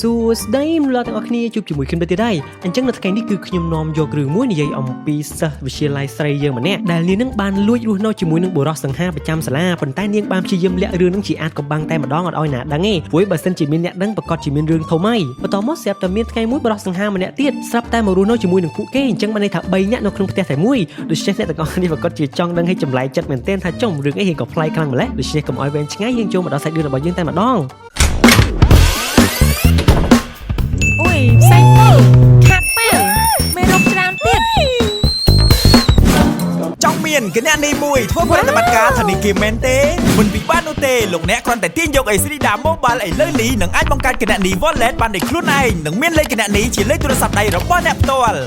សួស្តីមលោកទាំងអស់គ្នាជួបជាមួយខ្ញុំទៀតហើយអញ្ចឹងនៅថ្ងៃនេះគឺខ្ញុំនាំយករឿងមួយនិយាយអំពីសិស្សវិទ្យាល័យស្រីយើងម្នាក់ដែលនាងនឹងបានលួចរស់នៅជាមួយនឹងបុរសសង្ហាប្រចាំសាលាប៉ុន្តែនាងបានព្យាយាមលាក់រឿងនឹងជាអាចកំបាំងតែម្ដងអត់ឲ្យណាដឹងទេព្រោះបើសិនជាមានអ្នកដឹងប្រកាសជាមានរឿងធំហើយបន្តមកស្រាប់តែមានថ្ងៃមួយបុរសសង្ហាម្នាក់ទៀតស្រាប់តែមករស់នៅជាមួយនឹងពួកគេអញ្ចឹងបានន័យថា3នាក់នៅក្នុងផ្ទះតែមួយដូច្នេះអ្នកទាំងអស់គ្នាប្រកាសជាចង់ដឹងឲ្យចម្លែកចិត្តមែនទែនថាចុះរឿងអីក៏ប្លែកខ្លាំងម្ល៉េះដូច្នេះកុំឲ្យវែងឆ្ងាយយើងចូលមកដល់សាច់រឿងរបស់យើងតែម្ដងអូយផ្សេងទៅខាត់ប៉ាមេរោគច្រើនទៀតចង់មានគណនីមួយធ្វើប្រតិបត្តិការធនាគារមែនទេមិនពិបាកនោះទេលោកអ្នកគ្រាន់តែទាញយកអេស្រីដា Mobile ឥឡូវនេះនឹងអាចបង្កើតគណនី Wallet បានដោយខ្លួនឯងនិងមានលេខគណនីជាលេខទូរស័ព្ទដៃរបស់អ្នកផ្ទាល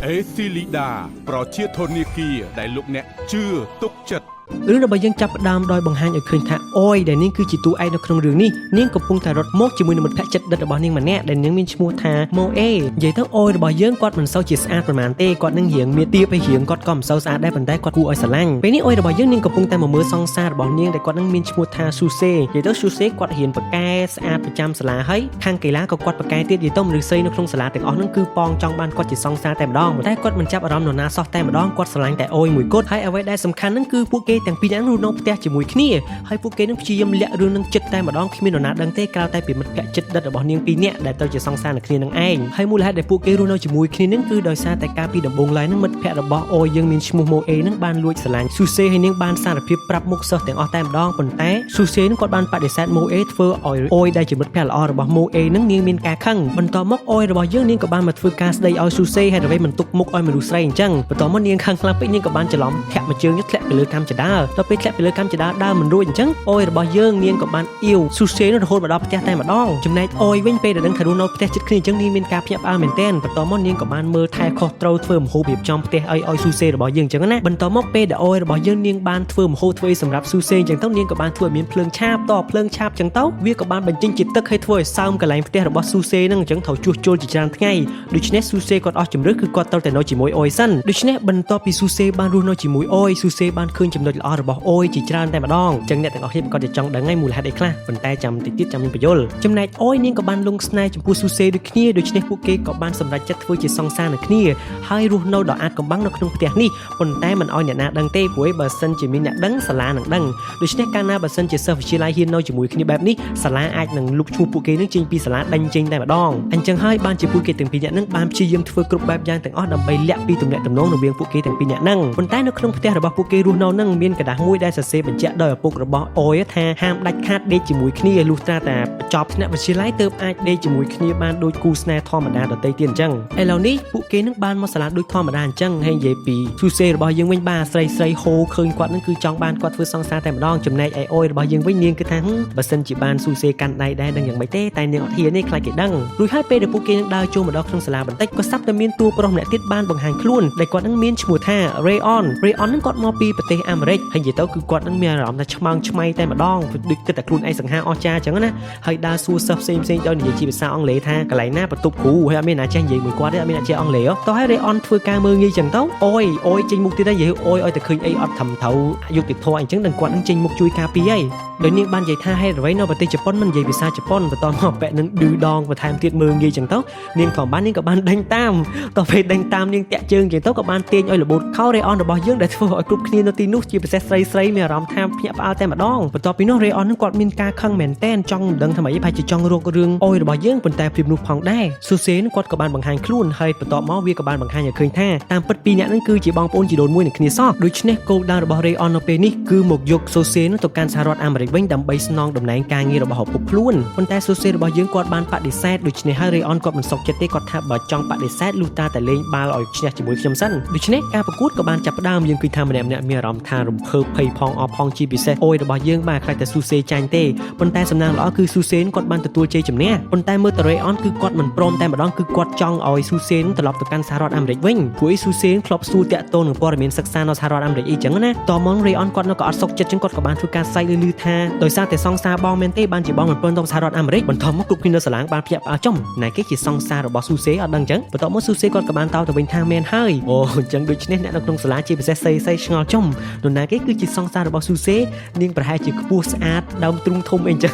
់អេស្រីដាប្រជាធនាគារដែលលោកអ្នកជឿទុកចិត្តរឿងរបស់យើងចាប់ផ្ដើមដោយបង្ហាញឲ្យឃើញថាអូយដែលនាងគឺជាតួឯកនៅក្នុងរឿងនេះនាងកំពុងតែរត់មកជាមួយនឹងមិត្តភក្តិជិតដិតរបស់នាងម្នាក់ដែលនាងមានឈ្មោះថាម៉ូអេនិយាយទៅអូយរបស់យើងគាត់មិនសូវជាស្អាតប៉ុន្មានទេគាត់នឹងរៀងមានទៀបហើយរៀងគាត់ក៏មិនសូវស្អាតដែរប៉ុន្តែគាត់គួរឲ្យស្រឡាញ់ពេលនេះអូយរបស់យើងនាងកំពុងតែមើលសង្សាររបស់នាងដែលគាត់នឹងមានឈ្មោះថាស៊ូសេនិយាយទៅស៊ូសេគាត់រៀនប៉ាកែស្អាតប្រចាំសាលាហើយខាងកីឡាក៏គាត់ប៉ាកែទៀតនិយាយទៅមនុស្សស្រីនៅក្នុងសាលាទាំងអស់ហ្នឹងគឺប៉ងចង់បានគាត់ជាសង្សារតែម្ដងតែគាត់មិនចាប់អារម្មណ៍នរណាសោះតែម្ដងគាត់ស្រឡាញ់តែអូយមួយគត់ហើយអ្វីដែលសំខាន់ហ្នឹងគឺពួកគេទាំងពីរនាក់នោះនៅផ្ទះជាមួយគ្នាហើយពួកគេនឹងព្យាយាមលាក់រឿងនឹងចិត្តតែម្ដងគ្មាននរណាដឹងទេក្រៅតែពីមិត្តភក្តិជិតដិតរបស់នាងពីរនាក់ដែលទៅជាសង្សារនឹងគ្នានឹងឯងហើយមូលហេតុដែលពួកគេរស់នៅជាមួយគ្នានឹងគឺដោយសារតែការពីដំបូងឡើយនឹងមិត្តភក្តិរបស់អូយើងមានឈ្មោះម៉ូអេនឹងបានលួចស្រឡាញ់ស៊ូសេហើយនាងបានសារភាពប្រាប់មុខសិស្សទាំងអស់តែម្ដងប៉ុន្តែស៊ូសេនឹងគាត់បានបដិសេធម៉ូអេធ្វើឲ្យអូយដែលជាមិត្តភក្តិល្អរបស់ម៉ូអេនឹងនាងមានការខឹងបន្តមកអូយរបស់យើងនាងក៏បានមកធ្វើការស្ដីឲ្យស៊ូសេហើយដើម្បីមិនទុកមុខឲ្យមនុស្សស្រីអញ្ចឹងបន្តមកនាងខឹងខ្លាំងពេកនាងក៏បានច្រឡំធាក់មួយជើងធ្លាក់ទៅលើកម្មចដាដល់ពេលធ្លាក់ទៅលើកម្មចដាដើរមិនរួចអញ្ចឹងអូយរបស់យើងនាងក៏បានអ៊ីវស៊ូសេនឹងរហូតមកដល់ផ្ទះតែម្ដងចំណែកអូយវិញពេលដែលដឹងថារស់នៅផ្ទះជិតគ្នាអញ្ចឹងនាងមានការភ្ញាក់ផ្អើលមែនទែនបន្តមកនាងក៏បានមើលថែខុសត្រូវធ្វើម្ហូបរៀបចំផ្ទះឲ្យស៊ូសេរបស់យើងអញ្ចឹងណាបន្តមកពេលដែលអូយរបស់យើងនាងបានធ្វើម្ហូបធ្វើសម្រាប់ស៊ូសេអញ្ចឹងទៅនាងក៏បានធ្វើឲ្យមានភ្លើងឆាបតភ្លើងឆាបអញ្ចឹងទៅវាក៏បានបញ្ចេញជាទឹកឲ្យធ្វើឲ្យសើមកន្លែងផ្ទះរបស់ស៊ូសេនឹងអញ្ចឹងត្រូវជួសជុលជាច្រើនថ្ងៃដូច្នេះស៊ូសេគាត់អស់ជំរឿគឺគាត់ត្រូវតែនៅជាមួយអូយសិនដូច្នេះបន្ទាប់ពីស៊ូសេបានរស់នៅជាមួយអូយស៊ូសេបានឃើញចំណុចល្អរបស់អូយជាច្រើនតែម្ដងអញ្ចឹងអ្នកទាំងអស់គ្នាគាត់ចង់ដឹងហើយមូលហេតុអីខ្លះប៉ុន្តែចាំតិចទៀតចាំមានបញ្យលចំណែកអូយនាងក៏បានលងស្នេហ៍ចំពោះស៊ូសេដូចគ្នាដូច្នេះពួកគេក៏បានសម្រេចចិត្តធ្វើជាសង្សារនឹងគ្នាហើយរស់នៅដោយអាចកំបាំងនៅក្នុងផ្ទះនេះប៉ុន្តែមិនឲ្យអ្នកណាដឹងទេព្រោះបើសិនជាមានអ្នកដឹងសាលានឹងដឹងដូច្នេះកាលណាបើសិនជាសិស្សវិទ្យាល័យហ៊ាននៅជាមួយគ្នាបែបនេះសាលាអាចនឹងលុបឈ្មោះពួកគេនឹងចេញពីសាលាដេញចេញតែម្ដងអញ្ចឹងហើយបានជាពួកគេទាំងពីរនាក់នឹងបានព្យាយាមធ្វើគ្រប់បែបយ៉ាងទាំងអស់ដើម្បីលាក់ពីទំនាក់ទំនងរវាងពួកគេទាំងពីរនាក់នឹងប៉ុន្តែនៅក្នុងផ្ទះរបស់ពួកគេរស់នៅនឹងមានកระดาษមួយដែលសរសេរបញ្ជាក់ដោយឪពុករបស់អូយថាហាមដាច់ខាតដេកជាមួយគ្នាលុះត្រាតែបញ្ចប់ថ្នាក់វិទ្យាល័យទើបអាចដេកជាមួយគ្នាបានដូចគូស្នេហ៍ធម្មតាដទៃទៀតអញ្ចឹងឥឡូវនេះពួកគេនឹងបានមកសាលាដូចធម្មតាអញ្ចឹងហើយនិយាយពីស៊ូសេរបស់យើងវិញបាទស្រីហូឃើញគាត់នឹងគឺចង់បានគាត់ធ្វើសង្សារតែម្ដងចំណែកឯអូយរបស់យើងវិញនាងគឺថាបើសិនជាបានស៊ូសេកាន់ដៃដែរនឹងយ៉ាងម៉េចទេតែនាងអត់ហ៊ានទេខ្លាចគេដឹងរួចហើយពេលដែលពួកគេនឹងដើរចូលមកដល់ក្នុងសាលាបន្តិចក៏ស្រាប់តែមានតួប្រុសម្នាក់ទៀតបានបង្ហាញខ្លួនដែលគាត់នឹងមានឈ្មោះថា Rayon នឹងគាត់មកពីប្រទេសអាមេរិកហើយនិយាយទៅគឺគាត់នឹងមានអារម្មណ៍ថាឆ្មើងឆ្មៃតែម្ដងដូចគិតតែខ្លួនឯងសង្ហាអស្ចារ្យអញ្ចឹងណាហើយដើរសួរសិស្សផ្សេងដោយនិយាយជាភាសាអង់គ្លេសថាកន្លែងណាបន្ទប់គ្រូហើយអត់មានអ្នកចេះនិយាយមួយគាត់ទេអត់មានអ្នកចេះអង់គ្លេសតោះហើយ Rayon ធ្វើការមើលងាយអញ្ចឹងទៅអូយចេញមុខទៀតហើយនិយាយអូយឲ្យតែឃើញអីអត់ត្រឹមត្រូវយុត្តិធម៌អញ្ចឹងនឹងគាត់នឹងចេញមុខជួយការពារហើយដោយនាងបាននិយាយថាហេតុអ្វីនៅប្រទេសជប៉ុនមិននិយាយភាសាជប៉ុនបន្តមកបែកនឹងឌឺដងបន្ថែមទៀតមើលងាយអញ្ចឹងទៅនាងធម្មតានាងក៏បានដេញតាមតោះពេលដេញតាមនាងតាក់ជើងអញ្ចឹងទៅក៏បានទាញឲ្យរបូតខោ Rayon របស់យើងដែលធ្វើឲ្យគ្រប់គ្នានៅទីនោះជាពិសេសស្រីមានអារម្មណ៍ថាភ្ញាក់ផ្អើលតែម្ដងបន្ទាប់ពីនោះ Rayon នឹងគាត់មានការខឹងមែនតែនចង់មិនដឹងថាម៉េចប្រហែលជាចង់រករឿងអូយរបស់យើងប៉ុន្តែព្រៀបនោះផងដែរស៊ូសេនឹងគាត់ក៏បានបង្ហាញខ្លួនហើយបន្ទាប់មកវាក៏បានបង្ហាញឲ្យឃើញថាតាមពិតពីរនាក់នឹងគឺជាបងប្អូនជីដូនមួយនឹងគ្នាសោះដូច្នេះគោលដៅរបស់ Rayon នៅពេលនេះគឺមកយកស៊ូសេនឹងទៅកាន់សហរដ្ឋអាមេរិកវិញដើម្បីស្នងតំណែងការងាររបស់ឪពុកខ្លួនប៉ុន្តែស៊ូសេរបស់យើងគាត់បានបដិសេធដូច្នេះហើយ Rayon គាត់មិនសុខចិត្តទេគាត់ថាបើចង់បដិសេធលុះតាតែលេងបាល់ឲ្យឈ្នះជាមួយខ្ញុំសិនដូច្នេះការប្រកួតក៏បានចាប់ផ្ដើមយើងឃើញថាម្នាក់ៗមានអារម្មណ៍ថារំភើបភ័យផងអបផងជាពិសេសអូយរបស់យើងបាទខ្លាចតែស៊ូសេចាញ់ទេប៉ុន្តែសំណាងល្អគឺស៊ូសេគាត់បានទទួលជ័យជំនះប៉ុន្តែមើលត Rayon គឺគាត់មិនព្រមតែម្ដងគឺគាត់ចង់ឲ្យស៊ូសេត្រឡប់ទៅកាន់សហរដ្ឋអាមេរិកវិញព្រោះស៊ូសេធ្លាប់សួរតាក់ទងនឹងព័ត៌មានសិក្សានៅសហរដ្ឋអាមេរិកអីចឹងណាតមក Rayon គាត់នៅក៏អត់សុខចិត្តចឹងគាត់ក៏បានធ្វើការសែកលឺថាដោយសារតែសង្សារបងមែនទេបានជាបងមិនព្រមទៅសហរដ្ឋអាមេរិកបន្ទាប់មកគ្រប់គ្នានៅសាលាបានភ្ញាក់ផ្អើលចំណែគេជាសង្សាររបស់ស៊ូសេអត់ដឹងចឹងបន្ទាប់មកស៊ូសេគាត់ក៏បានតបទៅវិញថាមែនហើយអូអញ្ចឹងដូច្នេះអ្នកនៅក្នុងសាលាជាពិសេសសៃឆ្ងល់ចំនរណាគេគឺជាសង្សាររបស់ស៊ូសេនាងប្រហែលជាខ្ពស់ស្អាតដើមទ្រូងធំអីចឹង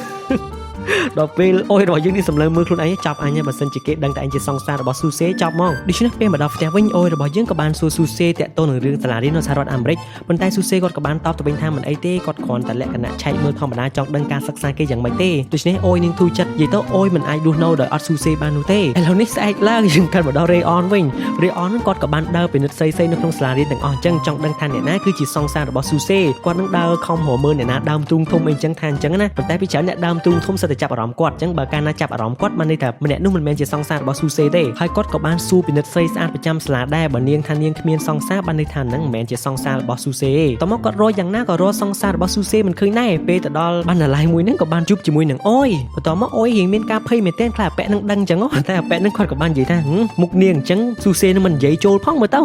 ដល់ពេលអូយរបស់យើងនេះសម្លឹងមើលខ្លួនឯងចាប់អញបើសិនជាគេដឹងតែអញជាសង្សាររបស់ស៊ូសេចាប់ហ្មងដូច្នេះពេលមកដល់ផ្ទះវិញអូយរបស់យើងក៏បានសួរស៊ូសេតាក់ទងនឹងរឿងសាលារៀននៅសហរដ្ឋអាមេរិកប៉ុន្តែស៊ូសេគាត់ក៏បានតបទៅវិញថាមិនអីទេគាត់គ្រាន់តែលក្ខណៈឆែកមើលធម្មតាចង់ដឹងការសិក្សាគេយ៉ាងម៉េចទេដូច្នេះអូយនឹងធូរចិត្តនិយាយទៅអូយមិនអាចរស់នៅដោយអត់ស៊ូសេបាននោះទេឥឡូវនេះស្អែកឡើងយើងកាន់មកដល់រេអនវិញរេអនគាត់ក៏បានដើរពិនិត្យស្រីៗនៅក្នុងសាលារៀនទាំងអស់អញ្ចឹងចង់ដឹងថាអ្នកណាគឺជាសង្សាររបស់ស៊ូសេគាត់នឹងដើរខំរមើលអ្នកណាដើមទ្រូងធំអីអញ្ចឹងថាអញ្ចឹងណាប៉ុន្តែពីច្រើនអ្នកដើមទ្រូងធំសិតតែចាប់អារម្មណ៍គាត់អញ្ចឹងបើកាលណាចាប់អារម្មណ៍គាត់បានន័យថាម្នាក់នោះមិនមែនជាសង្សាររបស់ស៊ូសេទេហើយគាត់ក៏បានសួរពិនិត្យស្រីស្អាតប្រចាំសាលាដែរបើនាងថានាងគ្មានសង្សារបានន័យថានឹងមិនមែនជាសង្សាររបស់ស៊ូសេទេតមកគាត់រកយ៉ាងណាក៏រកសង្សាររបស់ស៊ូសេមិនឃើញដែរពេលទៅដល់បណ្ណាល័យមួយហ្នឹងក៏បានជួបជាមួយនឹងអូយបន្ទាប់មកអូយរៀងមានការភ័យមែនទែនខ្លាចអាប៉ែនឹងដឹងអញ្ចឹងតែអាប៉ែនឹងគាត់ក៏បាននិយាយថាមុខនាងអញ្ចឹងស៊ូសេនឹងមិននិយាយចូលផងមើលទ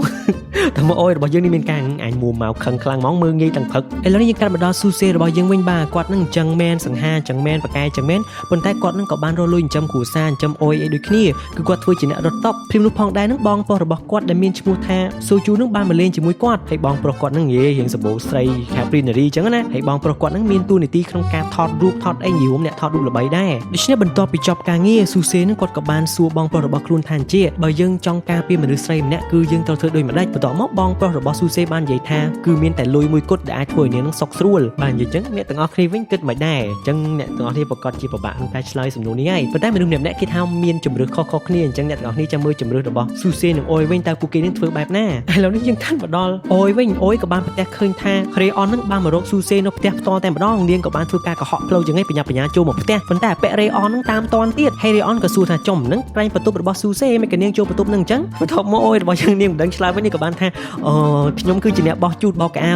ៅតែមកអូយរបស់យើងនេះមានការអញមួមកខឹងខ្លាំងហ្មងមើងងាយទាំងផឹកឥឡូវនេះយើងកាត់មកដល់ស៊ូសេរបស់យើងវិញបាទគាត់នឹងអញ្ចឹងមែនសង្ហាអញ្ចឹងមែនប៉កែអញ្ចឹងមែនប៉ុន្តែគាត់នឹងក៏បានរលួយចិញ្ចឹមគ្រួសារចិញ្ចឹមអូយអីដូចគ្នាគឺគាត់ធ្វើជាអ្នករត់តប់ព្រាមនោះផងដែរនឹងបងប្រុសរបស់គាត់ដែលមានឈ្មោះថាស៊ូជូនឹងបានមកលេងជាមួយគាត់ហើយបងប្រុសគាត់នឹងនិយាយរៀងសម្បូរស្រីខាព្រីនារីអញ្ចឹងណាហើយបងប្រុសគាត់នឹងមានតួនាទីក្នុងការថតរូបថតអីយូរអ្នកថតរូបល្បីដែរដូច្នេះបន្ទាប់ពីចប់ការងារស៊ូសេនឹងគាត់ក៏បានសួរបងប្រុសរបស់ខ្លួនថាជាបើយើងចង់ការពារមនុស្សស្រីម្នាក់គឺយើងត្រូវធ្វើដូចម្ដេចបន្ទាប់មកបងប្រុសរបស់ស៊ូសេបាននិយាយថាគឺមានតែលុយមួយគត់ដែលអាចធ្វើឲ្យនាងនឹងសុខស្រួលបាននិយាយអញ្ចឹងអ្នកទាំងអស់គ្នាវិញគិតមិនដែរអញ្ចឹងអ្នកទាំងអស់គ្នាប្រកាសជាពិបាកក្នុងការឆ្លើយសំណួរនេះហើយប៉ុន្តែមនុស្សម្នាក់ៗគេថាមានជំរឿខុសៗគ្នាអញ្ចឹងអ្នកទាំងអស់គ្នាចាំមើលជំរឿរបស់ស៊ូសេនិងអូយវិញតើពួកគេនឹងធ្វើបែបណាឥឡូវនេះយើងកាន់មកដល់អូយវិញអូយក៏បានប្រទះឃើញថារេអននឹងបានមករកស៊ូសេនៅផ្ទះផ្ទាល់តែម្ដងនាងក៏បានធ្វើការកុហកផ្លូវចឹងឯងបញ្ញាបញ្ញាចូលមកផ្ទះប៉ុន្តែពាក់រេអននឹងតាមតនទៀតហើយរេអនក៏សួរថាចំនឹងក្រែងបន្ទប់របស់ស៊ូសេមិនក៏នាងចូលបន្ទប់នឹងអញ្ចឹងបន្ទាប់មកអូយរបស់យើងនាងមិនដឹងឆ្លើយវិញនេះក៏បានថាខ្ញុំគឺជាអ្នកបោះជូតបោកកៅអៅ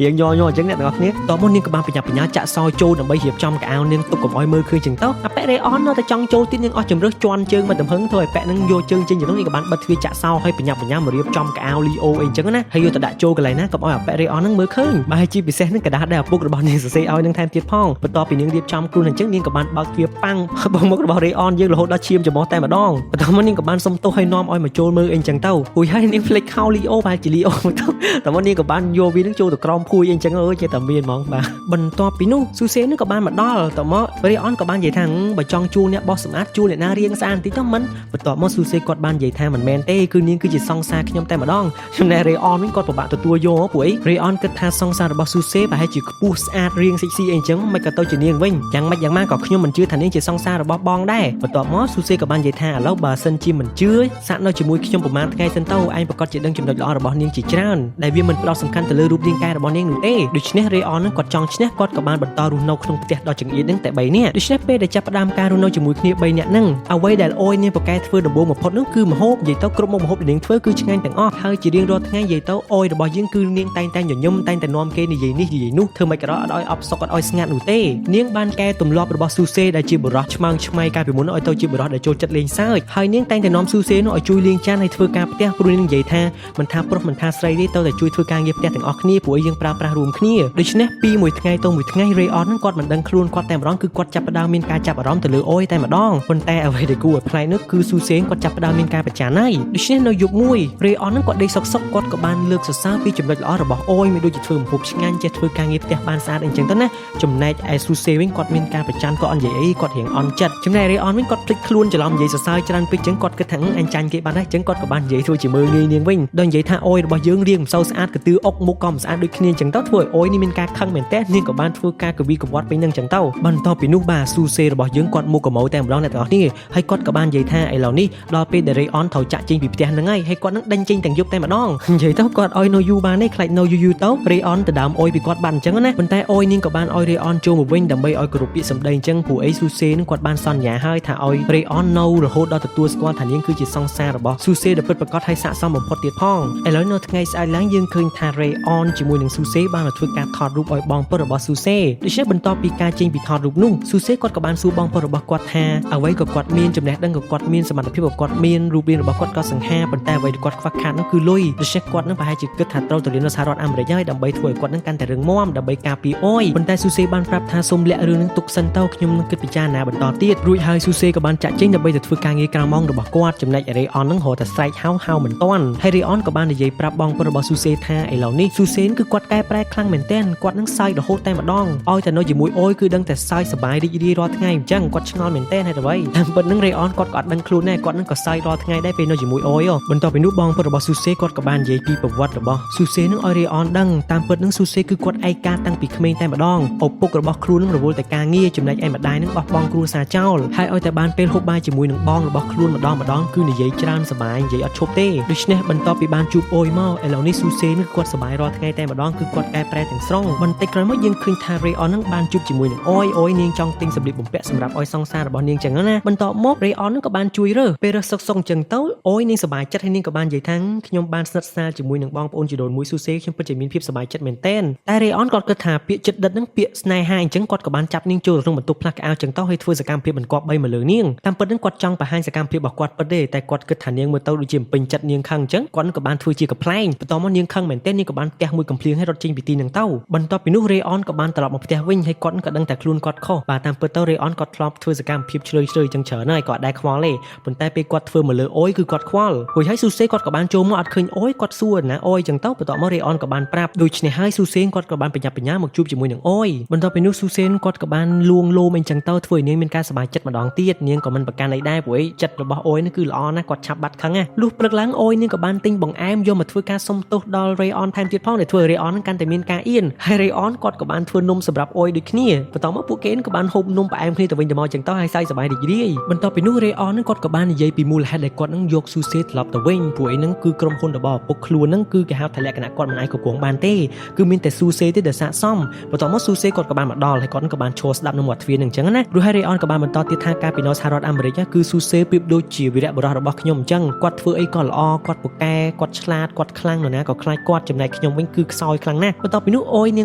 រៀងញ័រអញ្ចឹងអ្នកទាំងអស់គ្នាតមកនាងក៏បានបញ្ញាបញ្ញាចាក់សោចូលដើម្បីរៀបចំកៅអៅនាងទុកកុំឲ្យមើលឃើញចឹងទៅអាប៉ែរេអននៅតែចង់ចូលទៀតនាងអស់ជំរឿជន់ជើងមកទំហឹងធ្វើឲ្យប៉ែនឹងយកជើងចេញទៅនេះក៏បានបិទទ្វារចាក់សោឲ្យបញ្ញាបញ្ញាមករៀបចំកៅអៅលីអូអីអញ្ចឹងណាហើយយកទៅដាក់ចូលកន្លែងណាកុំឲ្យអាប៉ែរេអននឹងមើលឃើញបាទហើយជាពិសេសនឹងកដាស់ដែលឪពុករបស់នាងសរសេរឲ្យនឹងថែមទៀតផងបន្ទាប់ពីនាងរៀបចំខ្លួនអញ្ចឹងនាងក៏បានបើកទ្វារប៉ាំងបងមុខរបស់រេអនយើងរហូតដល់ឈាមច្រមុះតែម្ដងបន្ទាប់មកនាងក៏បានសុំទោសឲ្យនាំឲ្យមកចូលមើលអីអញ្ចឹងទៅហួយហើយនាងភ្លេចខោលីអូបាទជាលីអូទៅតែមកនាងក៏បានយកវានឹងចូលទៅក្រោមភួយអីអញ្ចឹងអើយជាតែមានហ្មងបាទបន្ទាប់ពីនោះស៊ូសេនឹងក៏បានមកដល់តមករេអនក៏បាននិយាយថាបើចង់ជួលអ្នកបោះសម្អាតជួលអ្នកណារៀងស្អាតបន្តិចទៅមិនបន្ទាប់មកស៊ូសេគាត់បាននិយាយថាមិនមែនទេគឺនាងគឺជាសង្សារខ្ញុំតែម្ដងចំណែករេអនវិញគាត់ពិបាកទទួលយកព្រោះអីរេអនគិតថាសង្សាររបស់ស៊ូសេប្រហែលជាខ្ពស់ស្អាតរៀងសិចស៊ីអីអញ្ចឹងមិនក៏ទៅជានាងវិញយ៉ាងម៉េចយ៉ាងម៉ាក៏ខ្ញុំមិនជឿថានាងជាសង្សាររបស់បងដែរបន្ទាប់មកស៊ូសេក៏បាននិយាយថាឥឡូវបើសិនជាមិនជឿសាក់នៅជាមួយខ្ញុំប្រហែលថ្ងៃសិនទៅឯងប្រកាសជាដឹងចំណុចល្អរបស់នាងជាច្រើនដែលវាមិនផ្ដោតសំខាន់ទៅលើរូបរាងកាយរបស់នាងនោះទេដូច្នេះរេអននឹងគាត់ចង់ឈ្នះគាត់ក៏បានបន្តរស់នៅក្នុងផ្ទះដ៏ចង្អៀតនឹងតែ3នាក់ដូច្នេះពេលដែលចាប់ផ្ដើមការរស់នៅជាមួយគ្នា3នាក់ហ្នឹងអ្វីដែលអូយនាងប្រកែធ្វើដំបូងបំផុតនោះគឺម្ហូបនិយាយទៅគ្រប់មុខម្ហូបដែលនាងធ្វើគឺឆ្ងាញ់ទាំងអស់ហើយជារៀងរាល់ថ្ងៃនិយាយទៅអូយរបស់យើងគឺនាងតែងតែញញឹមតែងតែនាំគេនិយាយនេះនិយាយនោះធ្វើមិនក៏អត់ឲ្យអបសុកអត់ឲ្យស្ងាត់នោះទេនាងបានកែទម្លាប់របស់ស៊ូសេដែលជាបុរសឆ្មើងឆ្មៃកាលពីមុនឲ្យទៅជាបុរសដែលចូលចិត្តលេងសើចហើយនាងតែងតែនាំស៊ូសេនោះឲ្យជួយលាងចានហើយធ្វើការផ្ទះព្រោះនាងនិយាយថាមិនថាប្រុសមិនថាស្រីទេទៅតែជួយធ្វើការងារផ្ទះទាំងអស់គ្នាព្រោះយើងប្រើប្រាស់រួមគ្នាដូច្នេះពីមួយថ្ងៃទៅមួយថ្ងៃរេអននឹងគាត់មិនដឹងខ្លួនគាត់តែម្ដងគឺគាត់ចាប់ផ្ដើមមានការចាប់អារម្មណ៍ទៅលើអូយតែម្ដងប៉ុន្តែអ្វីដែលគួរឲ្យប្លែកនោះគឺស៊ូសេគាត់ចាប់ផ្ដើមមានការប្រច័ណ្ឌហើយដូច្នេះនៅយប់មួយរេអននឹងគាត់ដេកសុកគាត់ក៏បានលើកសរសើរពីចំណុចល្អរបស់អូយមានដូចជាធ្វើម្ហូបឆ្ងាញ់ចេះធ្វើការងារផ្ទះបានស្អាតអញ្ចឹងទៅណាចំណែកឯស៊ូសេវិញគាត់មានការប្រច័ណ្ឌគាត់អត់និយាយអីគាត់រៀងអន់ចិត្តចំណែករេអនវិញគាត់ភ្លេចខ្លួនច្រឡំនិយាយសរសើរច្រើនពេកអញ្ចឹងគាត់គិតថាអញចាញ់គេបានហើយអញ្ចឹងគាត់ក៏បាននិយាយធ្វើជាមើលងាយនាងវិញដល់និយាយថាអូយរបស់យើងរៀងមិនសូវស្អាតកទឿអុកមុខក៏មិនស្អាតដូចគ្នាអញ្ចឹងទៅធ្វើឲ្យអូយនេះមានការខឹងមែនតើនាងក៏បានធ្វើការកវីកង្វត់ពេញនឹងអញ្ចឹងទៅបន្ទាប់ពីនោះបាទស៊ូសេរបស់យើងគាត់មុខកម៉ូតែម្ដងអ្នកទាំងអស់គ្នាហើយគាត់ក៏បាននិយាយថាឥឡូវនេះដល់ពេលដែលរេអនត្រូវចាក់ចេញពីផ្ទះហ្នឹងហើយគាត់នឹងដេញចេញទាំងយប់តែម្ដងនិយាយទៅគាត់ឲ្យនៅយូរបានទេខ្លាចនៅយូរទៅរេអនទៅដើមអូយពីគាត់បានអញ្ចឹងណាប៉ុន្តែអូយនាងក៏បានឲ្យរេអនចូលមកវិញដើម្បីឲ្យគ្រប់ពាក្យសម្ដីអញ្ចឹងព្រោះអីស៊ូសេនឹងគាត់បានសន្យាហើយថាឲ្យរេអននៅរហូតដល់ទទួលស្គាល់ថានាងគឺជាសង្សាររបស់ស៊ូសេដែលពិតប្រាកដហើយស័ក្តិសមបំផុតទៀតផងឥឡូវនៅថ្ងៃស្អែកឡើងយើងឃើញថារេអនជាមួយនឹងស៊ូសេបានមកធ្វើការថតរូបឲ្យបងប្រុសរបស់ស៊ូសេដូច្នេះបន្ទាប់ពីការចេញពីថតរូបនោះស៊ូសេគាត់ក៏បានសួរបងប្រុសរបស់គាត់ថាអ្វីក៏គាត់មានចំណេះដឹងក៏គាត់មានសមត្ថភាពក៏គាត់មានរូបរាងរបស់គាត់ក៏សង្ហាប៉ុន្តែអ្វីដែលគាត់ខ្វះខាតនោះគឺលុយដូច្នេះគាត់នឹងប្រហែលជាគិតថាត្រូវទៅរៀននៅសហរដ្ឋអាមេរិកហើយដើម្បីធ្វើឲ្យគាត់នឹងកាន់តែរឹងមាំដើម្បីការពារអូយប៉ុន្តែស៊ូសេបានប្រាប់ថាសូមលាក់រឿងនឹងទុកសិនទៅខ្ញុំនឹងគិតពិចារណាបន្តទៀតរួចហើយស៊ូសេក៏បានចាក់ចេញដើម្បីទៅធ្វើការងារក្រៅម៉ោងរបស់គាត់ចំណែករេអននឹងរហូតតែស្រែកហៅមិនទាន់ហើយរេអនក៏បាននិយាយប្រាប់បងប្រុសរបស់ស៊ូសេថាឥឡូវនេះស៊ូសេគឺគាត់កែប្រែខ្លាំងមែនទែនគាត់នឹងសើចរហូតតែម្ដងឲ្យតែនៅជាមួយអូយគឺដឹងតែសើច សប្បាយរីករាយរាល់ថ្ងៃអញ្ចឹងគាត់ឆ្ងល់មែនទែនហេតុអ្វីតាមពិតនឹងរេអនគាត់ក៏អត់ដឹងខ្លួនដែរគាត់នឹងក៏សើចរាល់ថ្ងៃដែរពេលនៅជាមួយអយបន្ទាប់ពីនោះបងប្អូនរបស់ស៊ូសេគាត់ក៏បាននិយាយពីប្រវត្តិរបស់ស៊ូសេនឹងឲ្យរេអនដឹងតាមពិតនឹងស៊ូសេគឺគាត់ឯកាតាំងពីក្មេងតែម្ដងឪពុករបស់ខ្លួននឹងរវល់តែការងារចំណែកឯម្ដាយនឹងបោះបង់គ្រួសារចោលហើយឲ្យតែបានពេលហូបបាយជាមួយនឹងបងរបស់ខ្លួនម្ដងគឺនិយាយច្រើនសប្បាយនិយាយអត់ឈប់ទេដូច្នេះបន្ទាប់ពីបានជួបអយមកឥឡូវនេះស៊ូសេនឹងគាត់សប្បាយរាល់ថ្ងៃតែម្ដងគឺគាត់កែប្រែទាំងស្រុងបន្តិចក្រោយមកយើងឃើញថារេអននឹងបានជួបជាមួយនឹងអយនាងចង់ទិញសម្លៀកបំពាក់សម្រាប់អយសង្សាររបស់នាងចឹងណាបន្ទាប់មករេអននឹងក៏បានជួយរើសពេលរើសសុកចឹងទៅអយនាងសប្បាយចិត្តហើយនាងក៏បាននិយាយថាខ្ញុំបានស្និទ្ធស្នាលជាមួយនឹងបងប្អូនជីដូនមួយស៊ូសេខ្ញុំពិតជាមានភាពសប្បាយចិត្តមែនទែនតែរេអនគាត់គិតថាពាក្យចិត្តដិតនឹងពាក្យស្នេហាអញ្ចឹងគាត់ក៏បានចាប់នាងចូលក្នុងបន្ទប់ផ្លាស់កៅអៅចឹងទៅហើយធ្វើសកម្មភាពបន្ទាប់3មកលើនាងតាមពិតនឹងគាត់ចង់បង្ហាញសកម្មភាពរបស់គាត់ពិតទេតែគាត់គិតថានាងមើលទៅដូចជាពេញចិត្តនាងខឹងអញ្ចឹងគាត់ក៏បានធ្វើជាកំប្លែងបន្ទាប់មកនាងខឹងមែនទែននាងក៏បានផ្ទះមួយកំភ្លៀងឲ្យរត់ចេញពីទីនឹងទៅបន្ទាប់ពីនោះរេអនក៏បានត្រឡប់មកផ្ទះវិញហើយគាត់ក៏ដឹងតែខ្លួនគាត់ខុសបាទតាមពិតទៅរេអនគាត់ធ្លាប់ធ្វើសកម្មភាពជ្រៅចឹងច្រើនហើយគាត់ដែរខ្វល់ទេប៉ុន្តែពេលគាត់ធ្វើមកលើអយគឺគាត់ខ្វល់រួចហើយស៊ូសេគាត់ក៏បានចូលមកអត់ឃើញអយគាត់សួរណាអយចឹងទៅបន្ទាប់មករេអនក៏បានប្រាប់ដូច្នេះហើយស៊ូសេគាត់ក៏បានបញ្ញាបញ្ញាមកជួបជាមួយនឹងអយបន្ទាប់ពីនោះស៊ូសេគាត់ក៏បានលួងលោមអីចឹងទៅធ្វើឲ្យនាងមានការសប្បាយចិត្តម្ដងទៀតនាងក៏មិនប្រកាន់អីដែរព្រោះចិត្តរបស់អយនេះគឺល្អណាស់គាត់ឆាប់បាត់ខឹងណាលុះព្រឹកឡើងអយនាងក៏បានទិញបង្អែមយកមកធ្វើការសុំទោសដល់រេអនថែមទៀតផងដែលធ្វើឲ្យរេអននឹងកាន់តែមានការអៀនហើយរេអនគាត់ក៏បានធ្វើនំសម្រាប់អយដូចគ្នាបន្ទាប់មកពួកគេក៏បានហូបនំផ្អែមគ្នាទៅវិញទៅមកចឹងទៅហើយសើចសប្បាយរីករាយបន្ទាប់ពីនោះរេអននឹងគាត់ក៏បាននិយាយពីមូលហេតុដែលគាត់នឹងយកស៊ូសេត្រឡប់ទៅវិញព្រោះអីហ្នឹងគឺក្រុមហ៊ុនរបស់ឪពុកខ្លួនហ្នឹងគឺគេហៅថាលក្ខណៈគាត់មិនអាចគ្រប់គ្រងបានទេគឺមានតែស៊ូសេទេដែលស័ក្តិសមបន្ទាប់មកស៊ូសេគាត់ក៏បានមកដល់ហើយគាត់ក៏បានឈរស្ដាប់នៅមាត់ទ្វារហ្នឹងអញ្ចឹងណាព្រោះហើយរេអនក៏បានបន្តទៀតថាការពីនៅសហរដ្ឋអាមេរិកគឺស៊ូសេប្រៀបដូចជាវីរៈបុរសរបស់ខ្ញុំអញ្ចឹងគាត់ធ្វើអីក៏ល្អគាត់ពូកែគាត់ឆ្លាតគាត់ខ្លាំងនរណាក៏ខ្លាចគាត់ចំណែកខ្ញុំវិញគឺខ្សោយខ្លាំងណាស់បន្ទាប់ពីនោះអយនា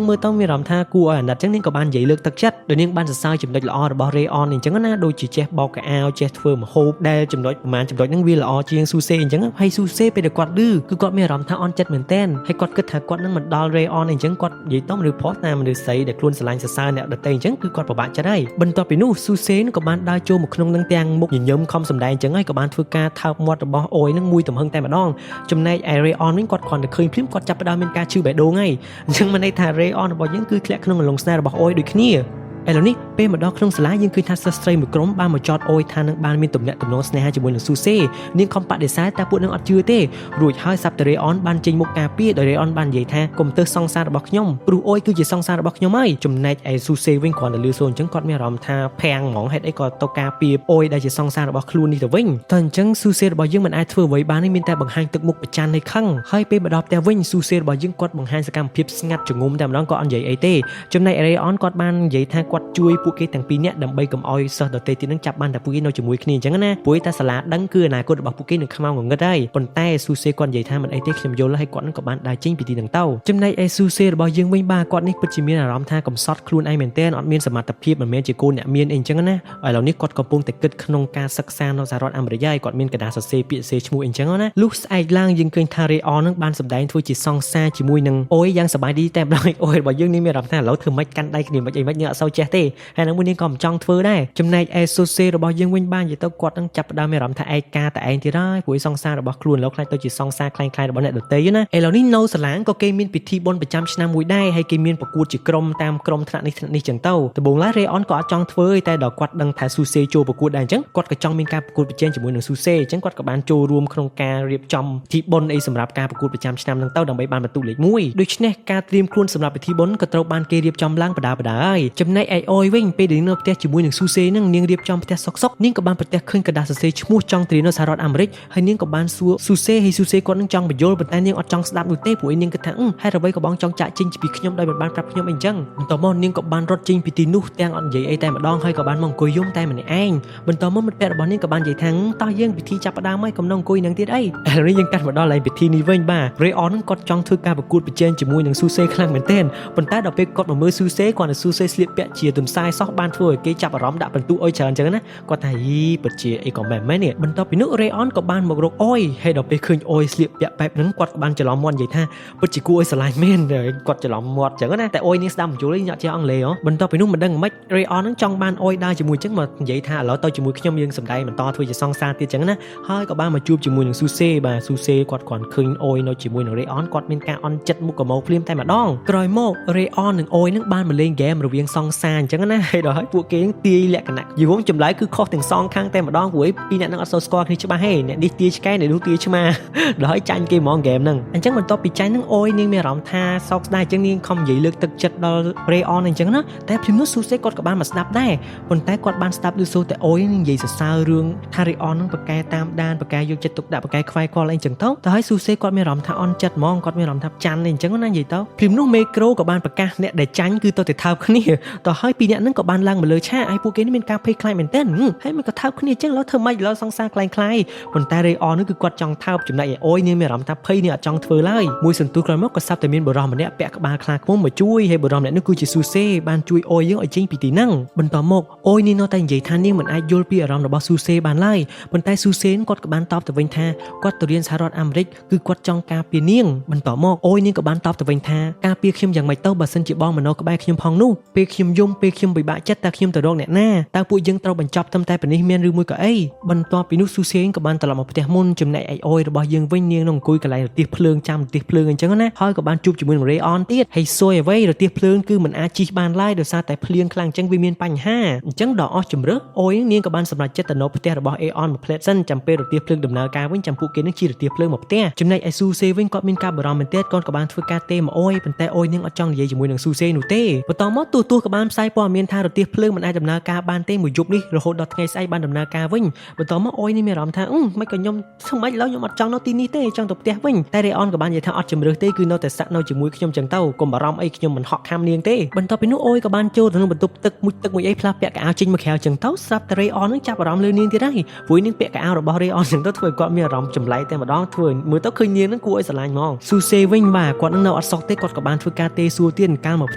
ងមើលទៅមានអារម្មណ៍ថាគួរឲ្យអាណិតអញ្ចឹងនាងក៏បាននិយាយលើកទឹកចិត្តដោយនាងបានសរសើរចំណុចល្អរបស់រេអនអញ្ចឹងណាដូចជាចេះបោកកៅអៅចេះធ្វើម្ហូបដែលចំណុចប្រហែលចំណុចហ្នឹងវាល្អជាងស៊ូសេអញ្ចឹងហើយស៊ូសេពេលដែលគាត់ឮគឺគាត់មានអារម្មណ៍ថាអន់ចិត្តមែនទែនហើយគាត់គិតថាគាត់នឹងមិនដល់រេអនអញ្ចឹងគាត់និយាយទៅមនុស្សផុសតាមមនុស្សស្រីដែលខ្លួនស្រឡាញ់សរសើរអ្នកដទៃអញ្ចឹងគឺគាត់ពិបាកចិត្តហើយបន្ទាប់ពីនោះស៊ូសេក៏បានដើរចូលមកក្នុងនឹងទាំងមុខញញឹមខំសម្ដែងអញ្ចឹងហើយក៏បានធ្វើការថើបមាត់របស់អយនឹងមួយទំហឹងតែម្ដងចំណែកឯរេអនវិញគាត់គ្រាន់តែឃើញភ្លាមគាត់ចាប់ផ្ដើមមានការឈឺបេះដូងហើយអញ្ចឹងមិនន័យថារេអនរបស់យើងគឺធ្លាក់ក្នុងអន្លង់ស្នេហ៍របស់អយដូចគ្នាឥឡូវនេះពេលមកដល់ក្នុងសាលាយើងឃើញថាសិស្សស្រីមួយក្រុមបានមកចោទអយថានឹងបានមានទំនាក់ទំនងស្នេហាជាមួយនឹងស៊ូសេនាងខំបដិសេធតែពួកនឹងអត់ជឿទេរួចហើយសាប់តារេអនបានចេញមុខការពារដោយរេអនបាននិយាយថាកុំទើសសង្សាររបស់ខ្ញុំព្រោះអយគឺជាសង្សាររបស់ខ្ញុំហើយចំណែកឯស៊ូសេវិញគ្រាន់តែលឺសូរអញ្ចឹងគាត់មានអារម្មណ៍ថាភាំងហ្មងហេតុអីក៏ទៅការពារអយដែលជាសង្សាររបស់ខ្លួននេះទៅវិញតែអញ្ចឹងស៊ូសេរបស់យើងមិនអាចធ្វើអ្វីបានទេមានតែបង្ហាញទឹកមុខប្រច័ណ្ឌនៃខឹងហើយពេលមកដល់ផ្ទះវិញស៊ូសេរបស់យើងគាត់បង្ហាញសកម្មភាពស្ងាត់ចងុំតែម្ដងក៏អត់និយាយអីទេចំណែករេអនគាត់បាននិយាយថាគាត់ជួយពួកគេទាំងពីរនាក់ដើម្បីកុំឲ្យសិស្សដទៃទៀតនឹងចាប់បានតែពួកគេនៅជាមួយគ្នាអញ្ចឹងណាព្រោះតែសាលាដឹងគឺអនាគតរបស់ពួកគេនឹងខ្មៅងងឹតហើយប៉ុន្តែស៊ូសេគាត់និយាយថាមិនអីទេខ្ញុំយល់ហើយគាត់នឹងក៏បានដើរចេញពីទីនឹងទៅចំណែកឯស៊ូសេរបស់យើងវិញបាទគាត់នេះពិតជាមានអារម្មណ៍ថាកំសត់ខ្លួនឯងមែនទែនអត់មានសមត្ថភាពមិនមែនជាកូនអ្នកមានអីអញ្ចឹងណាឥឡូវនេះគាត់កំពុងតែគិតក្នុងការសិក្សានៅសហរដ្ឋអាមេរិកហើយគាត់មានកណ្ដាលសរសេរពាក្យសរសេរឈ្មោះអីអញ្ចឹងណាលុះស្អែកឡើងយើងឃើញថារេអននឹងបានសម្ដែងធ្វើជាសង្សារជាមួយនឹងអយយ៉ាងសប្បាយរីកតែម្ដងអយរបស់យើងនេះមានអារម្មណ៍ថាឥឡូវធ្វើម៉េចកាន់ដៃគ្នាមិនអីមិនយើងអត់សូវចេះទេហើយនឹងមួយនាងក៏មិនចង់ធ្វើដែរចំណែកឯស៊ូសេរបស់យើងវិញបាននិយាយទៅគាត់នឹងចាប់ផ្ដើមមានអារម្មណ៍ថាឯកាតែឯងទៀតហើយព្រោះសង្សាររបស់ខ្លួនលោកខ្លាចទៅជាសង្សារคล้ายៗរបស់អ្នកដទៃណាឥឡូវនេះនៅសាលាក៏គេមានពិធីបុណ្យប្រចាំឆ្នាំមួយដែរហើយគេមានប្រកួតជាក្រុមតាមក្រុមថ្នាក់នេះចឹងទៅដំបូងឡើយរេអនក៏អត់ចង់ធ្វើទេតែដល់គាត់ដឹងថាស៊ូសេចូលប្រកួតដែរអញ្ចឹងគាត់ក៏ចង់មានការប្រកួតប្រជែងជាមួយនឹងស៊ូសេអញ្ចឹងគាត់ក៏បានចូលរួមក្នុងការរៀបចំពិធីបុណ្យអីសម្រាប់ការប្រកួតប្រចាំឆ្នាំហ្នឹងទៅដើម្បីបានបន្ទុកលេខ1ដូច្នេះការត្រៀមខ្លួនសម្រាប់ពិធីបុណ្យក៏ត្រូវបានគេរៀបចំឡើងបដាហើយចំណែកឯអយវិញពេលដែលនៅផ្ទះជាមួយនឹងស៊ូសេហ្នឹងនាងរៀបចំផ្ទះសុកនាងក៏បានប្រទះឃើញกระดาษសរសេរឈ្មោះចង់ត្រៀមនៅសហរដ្ឋអាមេរិកហើយនាងក៏បានសួរស៊ូសេហើយស៊ូសេគាត់នឹងចង់បញ្យល់ប៉ុន្តែនាងអត់ចង់ស្ដាប់នោះទេព្រោះនាងគិតថាហេតុអ្វីក៏បងចង់ចាក់ចេញពីខ្ញុំដោយមិនបានប្រាប់ខ្ញុំអីចឹងបន្ទាប់មកនាងក៏បានរត់ចេញពីទីនោះទាំងអត់និយាយអីតែម្ដងហើយក៏បានមកអង្គុយយំតែម្នាក់ឯងបន្ទាប់មកមិត្តភក្តិរបស់នាងក៏បាននិយាយថាតោះយើងពិធីចាប់ផ្ដើមហើយកុំនៅអង្គុយនឹងទៀតអីឥឡូវនេះយើងកាត់មកដល់ឡើងពិធីនេះវិញបាទរេអននឹងគាត់ចង់ធ្វើការប្រកួតប្រជែងជាមួយនឹងស៊ូសេខ្លាំងមែនទែនប៉ុន្តែដល់ពេលគាត់មកមើលស៊ូសេគាត់នឹងស៊ូសេស្លៀកពាក់ជាទន្សាយសោះបានធ្វើឲ្យគេចាប់អារម្មណ៍ដាក់បន្ទុកអុយច្រើនចឹងណាគាត់ថាពិតជាអីក៏មែននេះបន្ទាប់ពីនោះរេអនក៏បានមករកអុយហើយដល់ពេលឃើញអុយស្លៀកពាក់បែបហ្នឹងគាត់ក៏បានច្រឡំមាត់និយាយថាពិតជាគួរឲ្យស្រឡាញ់មែនគាត់ច្រឡំមាត់ចឹងណាតែអុយនេះស្ដាប់បញ្ចូលញ៉ាក់ជាអង់គ្លេសបន្ទាប់ពីនោះមិនដឹងមិនរេអនហ្នឹងចង់បានអុយដើរជាមួយចឹងមកនិយាយថាឥឡូវទៅជាមួយខ្ញុំយើងសម្ដែងបន្តធ្វើជាសង្សារទៀតចឹងណាហើយក៏បានមកជួបជាមួយនឹងស៊ូសេបាទស៊ូសេគាត់គ្រាន់ឃើញអុយនៅជាមួយនឹងរេអនគាត់មានការអន់ចិត្តមុខកមោភ្លាមតែម្ដងក្រោយមករេអននិងអុយហ្នឹងបានមកលេងហ្គេមរវាងសង្ស សារអញ្ចឹងណាហើយដល់ហើយពួកគេទាយលក្ខណៈយល់ចម្លើយគឺខុសទាំងសងខាងតែម្ដងព្រោះពីអ្នកនឹងអត់សូវស្គាល់គ្នាច្បាស់ទេអ្នកនេះទាយឆ្កែអ្នកនោះទាយឆ្មាដល់ហើយចាញ់គេហ្មងហ្គេមហ្នឹងអញ្ចឹងបន្ទាប់ពីចាញ់ហ្នឹងអូយនាងមានអារម្មណ៍ថាសោកស្ដាយអញ្ចឹងនាងខំនិយាយលើកទឹកចិត្តដល់ Rayon អញ្ចឹងណាតែភ្លាមនោះស៊ូសេគាត់ក៏បានមកស្ដាប់ដែរប៉ុន្តែគាត់បានស្ដាប់ឮសូរតែអូយនិយាយសរសើររឿងថា Rayon ហ្នឹងប្រកែតាមដានប្រកែយកចិត្តទុកដាក់ប្រកែខ្វាយខ្វល់អីអញ្ចឹងទៅហើយស៊ូសេគាត់មានអារម្មណ៍ថាអន់ចិត្តហ្មងគាត់មានអារម្មណ៍ថាចាញ់អីអញ្ចឹងណានិយាយទៅភ្លាមនោះមេក្រូក៏បានប្រកាសអ្នកដែលចាញ់គឺទៅតែថើបគ្នាទៅហើយពីអ្នកហ្នឹងក៏បានឡើងមកលើឆាកហើយពួកគេនេះមានការភ័យខ្លាចមែនទែនហើយមិនក៏ថើបគ្នាអញ្ចឹងឡើយធ្វើម៉េចឡើយសង្សារខ្លាំងខ្លាយប៉ុន្តែ Rayon ហ្នឹងគឺគាត់ចង់ថើបចំណែកឯអូយនាងមានអារម្មណ៍ថាភ័យនាងអត់ចង់ធ្វើឡើយមួយសន្ទុះក្រោយមកក៏ស្រាប់តែមានបរិសម្នាក់ពាក់ក្បាលខ្លាឃ្មុំមកជួយហើយបរិសម្នាក់នោះគឺជាស៊ូសេបានជួយអូយយើងឲ្យចេញពីទីហ្នឹងបន្តមកអូយនាងនៅតែនិយាយថានាងមិនអាចយល់ពីអារម្មណ៍របស់ស៊ូសេបានឡើយប៉ុន្តែស៊ូសេគាត់ក៏បានតបទៅវិញថាគាត់ទៅរៀនសហរដ្ឋអាមេរិកគឺគាត់ចង់ការពារនាងបន្តមកអូយនាងក៏បានតបទៅវិញថាការពារខ្ញុំយ៉ាងម៉េចទៅបើសិនជាបងមកនៅក្បែរខ្ញុំផងនោះពេលខ្ញុំយំពេលខ្ញុំពិបាកចិត្តតើខ្ញុំទៅរកអ្នកណាតើពួកយើងត្រូវបញ្ចប់ត្រឹមតែប៉ុណ្នេះមានឬមួយក៏អីបន្ទាប់ពីនោះស៊ូសេក៏បានត្រឡប់មកផ្ទះមុនចំណែកឯអូយរបស់យើងវិញនាងនឹងអង្គុយកន្លែងរទះភ្លើងចាំរទះភ្លើងអញ្ចឹងណាហើយក៏បានជួបជាមួយនឹង Rayon ទៀតហើយសួយអ្វីរទះភ្លើងគឺមិនអាចជិះបានឡើយដោយសារតែភ្លៀងខ្លាំងអញ្ចឹងវាមានបញ្ហាអញ្ចឹងដល់អស់ជំរឿអូយនាងក៏បានសម្រេចចិត្តទៅនៅផ្ទះរបស់ Aeon មួយផ្លែតសិនចាំពេលរទះភ្លើងដំណើរការវិញចាំពួកគេនឹងជិះរទះភ្លើងមកផ្ទះចំណែកឯស៊ូសេវិញគាត់មានការបារម្ភមែនទែនគាត់ក៏បានធ្វើការទេមកអូយប៉ុន្តែអូយនាងអត់ចង់និយាយជាមួយនឹងស៊ូសេនោះទេបន្តមកទូក៏បានផ្សាយព័ត៌មានថារទះភ្លើងមិនអាចដំណើរការបានទេមួយយប់នេះរហូតដល់ថ្ងៃស្អែកបានដំណើរការវិញបន្តមកអូយនេះមានអារម្មណ៍ថាមិនក៏ខ្ញុំស្មិនឡើយខ្ញុំអត់ចង់នៅទីនេះទេចង់ទៅផ្ទះវិញតែ Rayon ក៏បាននិយាយថាអត់ជំរឿទេគឺនៅតែសាក់នៅជាមួយខ្ញុំចឹងទៅកុំបារម្ភអីខ្ញុំមិនហក់ខាំនាងទេបន្ទាប់ពីនោះអូយក៏បានចូលទៅក្នុងបន្ទប់ទឹកមួយអីផ្លាស់ពាក់កៅអៅចេញមកក្រៅចឹងទៅស្រាប់តែ Rayon នឹងចាប់អារម្មណ៍លើនាងទៀតហើយព្រោះនាងពាក់កៅអៅរបស់ Rayon ចឹងទៅធ្វើឲ្យគាត់មានអារម្មណ៍ចម្លែកតែម្ដងធ្វើមើលទៅឃើញនាងនឹងគួរឲ្យស្រឡាញ់ហ្មងស៊ូសេវិញបាទគាត់នឹងនៅអត់សុខទេគាត់ក៏បានធ្វើការទេសួរទៀតកាលមកផ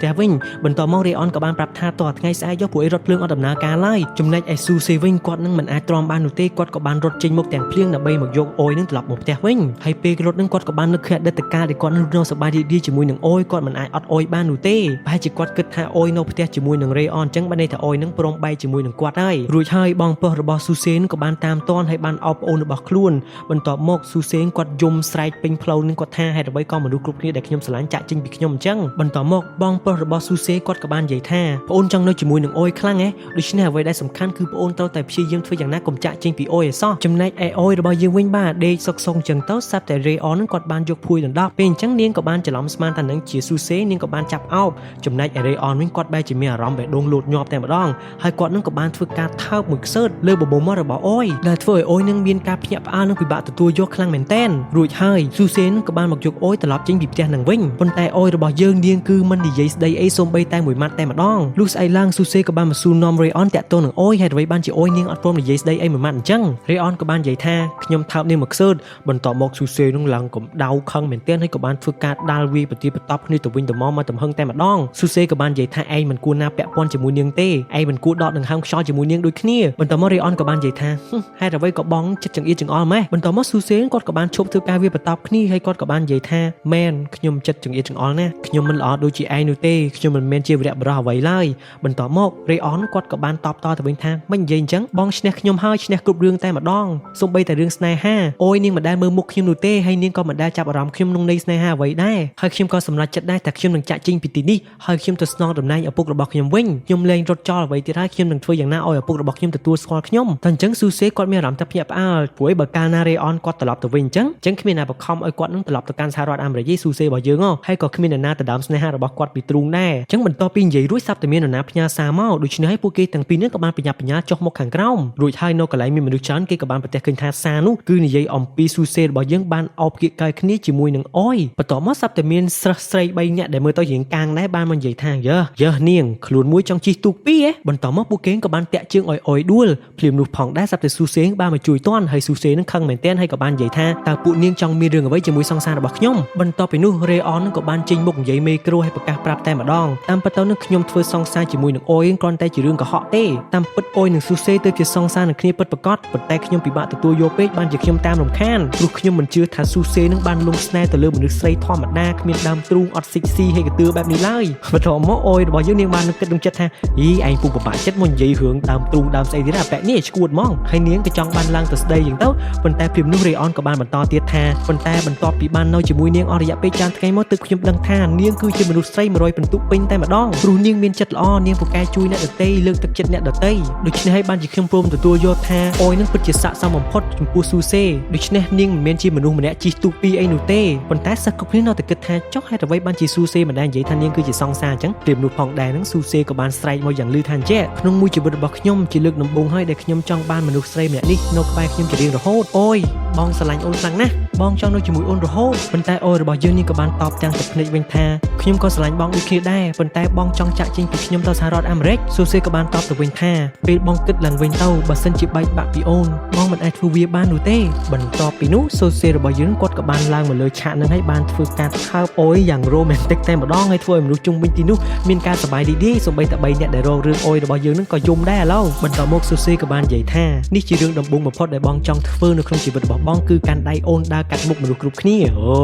្ទះវិញបន្តមក Rayon ក៏បានប្រាប់ថាតោះថ្ងៃស្អែកយកពួកឯងរត់ភ្លើងអត់ដំណើរការឡើយចំណែកឯស៊ូសេវិញគាត់នឹងមិនអាចទ្រាំបាននោះទេគាត់ក៏បានរត់ចេញមកទាំងភ្លៀងដើម្បីមកយកអូយនឹងត្រឡប់មកផ្ទះវិញហើយពេលរត់នឹងគាត់ក៏បាននឹកឃើញអតីតកាលដែលគាត់នៅសប្បាយរីករាយជាមួយនឹងអូយគាត់មិនអាចអត់អូយបាននោះទេប្រហែលជាគាត់គិតថាអូយនៅផ្ទះជាមួយនឹង Rayon អញ្ចឹងបានន័យថាអូយនឹងព្រមបែកជាមួយនឹងគាត់ហើយរួចហើយបងប្រុសរបស់ស៊ូសេនក៏បានតាមទាន់ហើយបានអោបប្អូនរបស់ខ្លួនបន្ទាប់មកស៊ូសេនគាត់យំស្រែកពេញផ្លូវនឹងគាត់ថាហេតុអ្វីក៏មនុស្សគ្រប់គ្នាដែលខ្ញុំស្រឡាញ់ចាក់ចេញពីខ្ញុំអញ្ចឹងបន្ទាប់មកបងប្រុសរបស់ស៊ូសេគាត់ក៏បាននិយាយថាប្អូនចង់នៅជាមួយនឹងអូយខ្លាំងដូច្នេះអ្វីដែលសំខាន់គឺប្អូនត្រូវតែព្យាយាមធ្វើយ៉ាងណាកុំចាក់ចេញពីអូយឲ្យសោះចំណែកឯអូយរបស់យើងវិញបាទដេកសុកសុកអញ្ចឹងទៅស្រាប់តែ Rayon នឹងគាត់បានយកភួយដណ្ដប់ពេលអញ្ចឹងនាងក៏បានច្រឡំស្មានថានឹងជាស៊ូសេនាងក៏បានចាប់អោបចំណែកឯ Rayon វិញគាត់បែរជាមានអារម្មណ៍បេះដូងលោតញាប់តែម្ដងហើយគាត់នឹងក៏បានធ្វើការថើបមួយខ្សើតលើបបោមាត់របស់អូយដែលធ្វើឲ្យអូយនឹងមានការភ្ញាក់ផ្អើលនិងពិបាកទទួលយកខ្លាំងមែនទែនរួចហើយស៊ូសេនក៏បានមកយកអូយត្រឡប់ចេញពីផ្ទះនឹងវិញប៉ុន្តែអូយរបស់យើងនាងគឺមិននិយាយស្ដីអីសូម្បីតែមួយម៉ាត់តែម្ដងលុះស្អែកឡើងស៊ូសេក៏បានមកសួរនាំ Rayon តាក់ទងនឹងអូយហេតុអ្វីបានជាអូយនាងអត់ព្រមនិយាយស្ដីអីមួយម៉ាត់អញ្ចឹង Rayon ក៏បាននិយាយថាខ្ញុំថើបនាងមកខ្សើតបន្ទាប់មកស៊ូសេនឹងឡើងកម្ដៅខឹងមែនទែនហើយក៏បានធ្វើការដាល់វាយប្រទីបតប់គ្នាទៅវិញទៅមកទំហឹងតែម្ដងស៊ូសេក៏បាននិយាយថាឯងមិនគួរណាពាក់ព័ន្ធជាមួយនាងទេឯងមិនគួរដកដង្ហើមខ្យល់ជាមួយនាងដូចគ្នាបន្ទាប់មក Rayon ក៏បាននិយាយថាហេតុអ្វីក៏បងចិត្តចង្អៀតចង្អល់ម៉េះបន្ទាប់មកស៊ូសេគាត់ក៏បានឈប់ធ្វើការវាបតប់គ្នាហើយគាត់ក៏បាននិយាយថាមែនខ្ញុំចិត្តចង្អៀតចង្អល់ណាស់ខ្ញុំមិនល្អដូចជាឯងនោះទេខ្ញុំមិនមែនជាវីរៈបុរសអ្វីឡើយបន្ទាប់មក Rayon គាត់ក៏បានតបតទៅវិញថាមិននិយាយអញ្ចឹងបងឈ្នះខ្ញុំហើយឈ្នះគ្រប់រឿងតែម្ដងសូម្បីតែរឿងស្នេហាអូយនាងមិនដែលមើលមុខខ្ញុំនោះទេហើយនាងក៏មិនដែលចាប់អារម្មណ៍ខ្ញុំក្នុងន័យស្នេហាអ្វីដែរហើយខ្ញុំក៏សម្រេចចិត្តដែរតែខ្ញុំនឹងចាក់ចេញពីទីនេះហើយខ្ញុំទៅស្នងតំណែងឪពុករបស់ខ្ញុំវិញខ្ញុំលែងរត់ចោលអ្វីទៀតហើយខ្ញុំនឹងធ្វើយ៉ាងណាឲ្យឪពុករបស់ខ្ញុំទទួលស្គាល់ខ្ញុំតែអញ្ចឹងស៊ូសេគាត់មានអារម្មណ៍ថាភ្ញាក់ផ្អើលព្រោះបើកាលណា Rayon គាត់ត្រឡប់ទៅវិញអញ្ចឹងគ្មានអ្នកបង្ខំឲ្យគាត់នឹងត្រឡប់ទៅកាន់សហរដ្ឋអាមេរិកស៊ូសេរបស់យើងហើយក៏គ្មានអ្នកណាទៅដើមស្នេហារបស់គាត់ពីទ្រូងដែរអញ្ចឹងបន្ទាប់ពីនិយាយរួចសាប់តែមាននរណាផ្ញើសារមកដូច្នេះហើយពួកគេទាំងពីរនេះក៏បានបញ្ញាបញ្ញាចុះមកខាងក្រោមរួចហើយនៅកន្លែងមានមនុស្សច្រើនគេក៏បានប្រទះឃើញថាសារនោះគឺនិយាយអំពីស៊ូសេរបស់យើងបានអោបគៀកកាយគ្នាជាមួយនឹងអូយបន្ទាប់មកសាប់តែមានស្រស់ស្រី3នាក់ដែលមើលទៅរៀងកាំងដែរបានមកនិយាយថាយើនាងខ្លួនមួយចង់ជិះទូកពីរបន្ទាប់មកពួកគេក៏បានតាក់ជើងឲ្យអូយដួលភ្លាមនោះផងដែរសាប់តែស៊ូសេបានមកជួយទាន់ហើយស៊ូសេនឹងខឹងមែនទែនហើយក៏បាននិយាយថាតើពួកនាងចង់មានរឿងអ្វីជាមួយសង្សាររបស់ខ្ញុំបន្ទាប់ពីនោះ Rayon ក៏បានចេញមុខនិយាយមេក្រូឲ្យប្រកាសប្រាប់តែម្ដងតាមពិតទៅនឹងខ្ញុំធ្វើសង្សារជាមួយនឹងអូយគ្រាន់តែជារឿងកុហកទេតាមពិតអូយនិងស៊ូសេទៅជាសង្សារនឹងគ្នាពិតប្រាកដប៉ុន្តែខ្ញុំពិបាកទទួលយកពេកបានជាខ្ញុំតាមរំខានព្រោះខ្ញុំមិនជឿថាស៊ូសេនឹងបានលងស្នេហ៍ទៅលើមនុស្សស្រីធម្មតាគ្មានដើមទ្រូងអត់សិចស៊ីហើយកទឿបែបនេះឡើយបន្ទាប់មកអូយរបស់យើងនាងបាននឹកគិតនឹងចិត្តថាអីឯងពុកពិបាកចិត្តមកនិយាយរឿងដើមទ្រូងដើមស្អីទៀតអាប៉ែកនេះឈួតហ្មងហើយនាងក៏ចង់បានឡើងទៅស្ដីយ៉ាងទៅប៉ុន្តែព្រាមនោះ Rayon ក៏បានបន្តទៀតថាប៉ុន្តែបន្ទាប់ពីបាននៅជាមួយនាងអស់រយៈពេលច្រើនថ្ងៃមកទើបខ្ញុំដឹងថានាងគឺជាមនុស្សស្រី100ពិន្ទុពេញតែម្ដងព្រោះនាងមាន ចិត្តល្អនាងពូកែជួយអ្នកដទៃលើកទឹកចិត្តអ្នកដទៃដូច្នេះហើយបានជាខ្ញុំព្រមទទួលយកថាអយនឹងពិតជាស័ក្តិសមបំផុតចំពោះស៊ូសេដូច្នេះនាងមិនមែនជាមនុស្សម្នាក់ជីកទូកពីអីនោះទេប៉ុន្តែសិស្សគ្រប់គ្នានៅតែគិតថាចុះហេតុអ្វីបានជាស៊ូសេមិនដែលនិយាយថានាងគឺជាសង្សារអញ្ចឹងព្រាបនោះផងដែរនឹងស៊ូសេក៏បានស្រែកមកយ៉ាងលឺថាអញ្ចេះក្នុងមួយជីវិតរបស់ខ្ញុំជាលើកដំបូងហើយដែលខ្ញុំចង់បានមនុស្សស្រីម្នាក់នេះនៅក្បែរខ្ញុំជារៀងរហូតអូយបងស្រឡាញ់អូនខ្លាំងណាស់បងចង់នៅជាមួយអូនរហូតប៉ុន្តែអូនរបស់យើងនេះក៏បានតបទាំងទឹកភ្នែកវិញថាខ្ញុំក៏ស្រឡាញ់បងដូចគ្នាដែរប៉ុន្តែបងចង់ចាក់ចេញពីខ្ញុំទៅសហរដ្ឋអាមេរិកស៊ូសេក៏បានតបទៅវិញថាពេលបងគិតឡើងវិញទៅបើសិនជាបែកបាក់ពីអូនបងមិនអាចធ្វើវាបាននោះទេបន្ទាប់ពីនោះស៊ូសេរបស់យើងគាត់ក៏បានឡើងមកលើឆាកនឹងហើយបានធ្វើការថើបអូយយ៉ាងរ៉ូមែនទិកតែម្ដងហើយធ្វើឲ្យមនុស្សជុំវិញទីនោះមានការសប្បាយរីករាយសូម្បីតែ3អ្នកដែលរករឿងអូយរបស់យើងនឹងក៏យំដែរឥឡូវបន្ទាប់មកស៊ូសេក៏បាននិយាយថានេះជារឿងដំបូងបំផុតដែលបងចង់ធ្វើនៅក្នុងជីវិតរបស់បងគឺកាន់ដៃអូនដើរកាត់មុខមនុស្សគ្រប់គ្នាអូ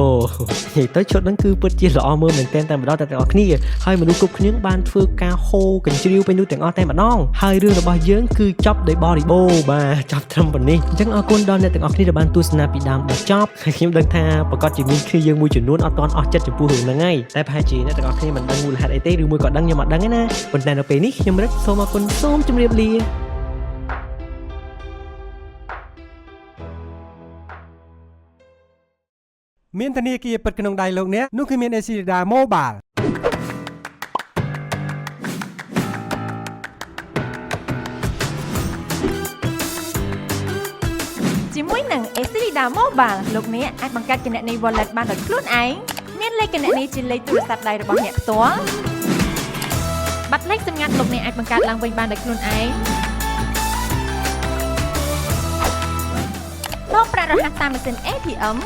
និយាយទៅឈុតហ្នឹងគឺពិតជាល្អមើលមែនទែនតែម្ដងតែទាំងអស់គ្នាហើយមនុស្សគ្រប់គ្នាបានធ្វើការហូរកញ្ជ្រៀវពេញនោះទាំងអស់តែម្ដងហើយរឿងរបស់យើងគឺចប់ដោយបរិបូរណ៍បាទចប់ត្រឹមប៉ុណ្នេះអញ្ចឹងអរគុណដល់អ្នកទាំងអស់គ្នាដែលបានទស្សនាពីដើមដល់ចប់ហើយខ្ញុំដឹងថាប្រកាសជាមានគ្នាយើងមួយចំនួនអត់ទាន់អស់ចិត្តចំពោះរឿងហ្នឹងហើយតែប្រហែលជាអ្នកទាំងអស់គ្នាមិនដឹងមូលហេតុអីទេឬមួយក៏ដឹងខ្ញុំអត់ដឹងទេណាប៉ុន្តែនៅពេលនេះខ្ញុំរឹកសូមអរគុណសូមជម្រាបលាមានធនាគារពិតក្នុងដៃលោកអ្នកនោះគឺមាន Eslida Mobile ជាមួយនឹង Eslida Mobile លោកអ្នកអាចបង្កើតគណនី Wallet បានដោយខ្លួនឯងមានលេខគណនីជាលេខទូរស័ព្ទដៃរបស់អ្នកផ្ទាល់បាត់លេខសម្ងាត់លោកអ្នកអាចបង្កើតឡើងវិញបានដោយខ្លួនឯងបោកប្រាក់រហ័សតាមម៉ាស៊ីន ATM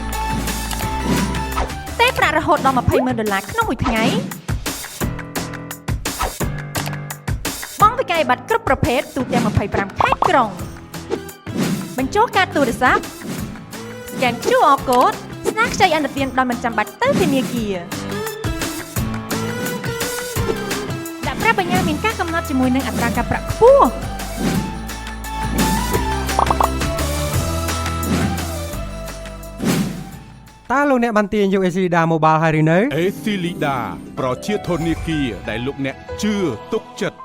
ទេប្រាក់រហូតដល់$20,000ក្នុងមួយថ្ងៃបង់វិក័យប័ត្រគ្រប់ប្រភេទទូទាំង25ខេត្តក្រុងបញ្ចូលកាតទូរស័ព្ទ Scan QR code ស្នាខ្ចីអន្តរជាតិដោយមិនចាំបាច់ទៅធនាគារដាក់ប្រាក់បញ្ញើមានការកំណត់ជាមួយនឹងអត្រាការប្រាក់ខ្ពស់តើលោកអ្នកបានទាញយក Eslida Mobile ហើយឬនៅ អេស៊ីលីដាប្រជាធនាគារដែលលោកអ្នកជឿទុកចិត្ត